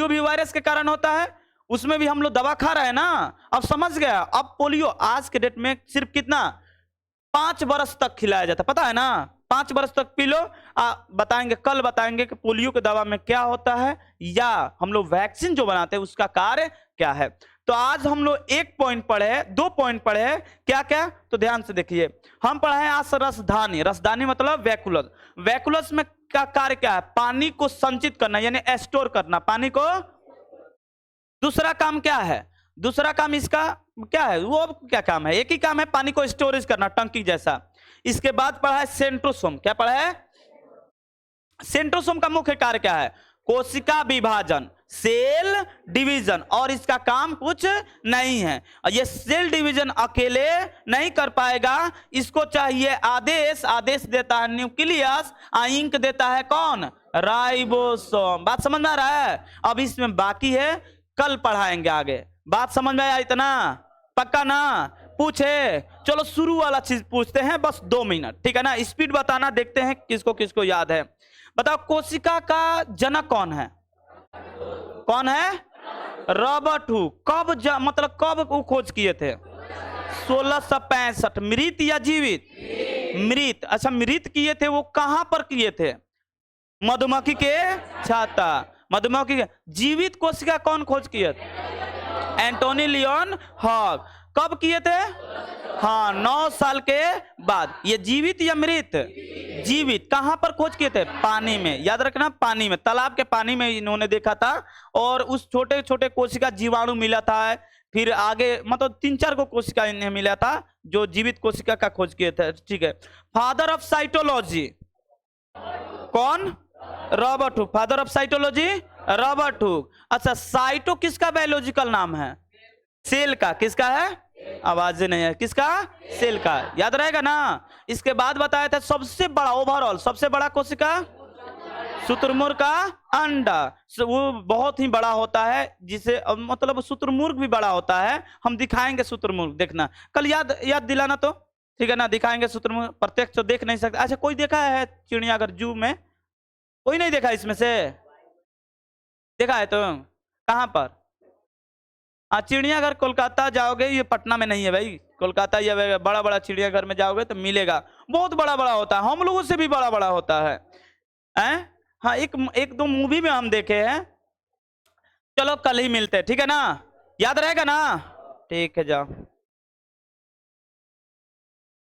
भी वायरस के कारण होता है, उसमें भी हम लोग दवा खा रहे हैं ना। अब समझ गया। अब पोलियो आज के डेट में सिर्फ कितना? 5 बरस तक खिलाया जाता, पता है ना? 5 वर्ष तक पी लो। बताएंगे, कल बताएंगे कि पोलियो की दवा में क्या होता है या हम लोग वैक्सीन जो बनाते हैं उसका कार्य क्या है। तो आज हम लोग 1 पॉइंट पढ़े हैं, 2 पॉइंट पढ़े हैं, क्या क्या, तो ध्यान से देखिए। हम पढ़े हैं आज रसधानी। रसधानी मतलब वैक्यूलस। वैक्यूलस में का कार्य क्या है? पानी को संचित करना यानी स्टोर करना पानी को। दूसरा काम क्या है? दूसरा काम इसका क्या है? वो क्या काम है? एक ही काम है, पानी को स्टोरेज करना टंकी जैसा। इसके बाद पढ़ा है सेंट्रोसोम। क्या पढ़ा है? सेंट्रोसोम का मुख्य कार्य क्या है? कोशिका विभाजन, सेल डिवीजन, और इसका काम कुछ नहीं है। ये सेल डिवीजन अकेले नहीं कर पाएगा, इसको चाहिए आदेश। आदेश देता है न्यूक्लियस, इंक देता है कौन? राइबोसोम। बात समझ में आ रहा है? अब इसमें बाकी है, कल पढ़ाएंगे आगे। बात समझ में आया इतना? पक्का ना? पूछे? चलो शुरू वाला चीज पूछते हैं, बस 2 मिनट, ठीक है ना? स्पीड बताना, देखते हैं किसको किसको याद है। बताओ, कोशिका का जनक कौन है? कौन है? Robert Hooke. कब मतलब कब वो खोज किए थे? 1665। मृत या जीवित? मृत। अच्छा, मृत किए थे, वो कहां पर किए थे? मधुमक्खी के छाता। मधुमक्खी के। जीवित कोशिका कौन खोज किए थे? Antonie Leeuwenhoek. कब किए थे? हाँ, 9 साल के बाद। ये जीवित या मृत? जीवित। कहां पर खोज किए थे? पानी में। याद रखना, पानी में, तालाब के पानी में इन्होंने देखा था। और उस छोटे छोटे कोशिका जीवाणु मिला था, फिर आगे मतलब 3-4 को कोशिका इन्हें मिला था जो जीवित कोशिका का खोज किए थे, ठीक है। फादर ऑफ साइटोलॉजी कौन? Robert Hooke. Father of cytology Robert Hooke. अच्छा, साइटो किसका बायोलॉजिकल नाम है? सेल का। किसका है? आवाज नहीं है। किसका? सेल का। याद रहेगा ना? इसके बाद बताया था सबसे बड़ा, ओवरऑल सबसे बड़ा कोशिका शुतुरमुर्ग का अंडा। वो बहुत ही बड़ा होता है, जिसे मतलब शुतुरमुर्ग भी बड़ा होता है। हम दिखाएंगे शुतुरमुर्ग, देखना कल। याद दिलाना तो, ठीक है ना? दिखाएंगे शुतुरमुर्ग। प्रत्यक्ष तो देख नहीं सकते। अच्छा, कोई देखा है चिड़ियाघर जू में? कोई नहीं देखा इसमें से? देखा है तो कहां पर? चिड़ियाघर कोलकाता जाओगे, ये पटना में नहीं है भाई। कोलकाता या बड़ा बड़ा चिड़ियाघर में जाओगे तो मिलेगा। बहुत बड़ा बड़ा होता है, हम लोगों से भी बड़ा बड़ा होता है। हाँ, एक 2 मूवी में हम देखे हैं। चलो कल ही मिलते हैं, ठीक है ना? याद रहेगा ना? ठीक है, जाओ।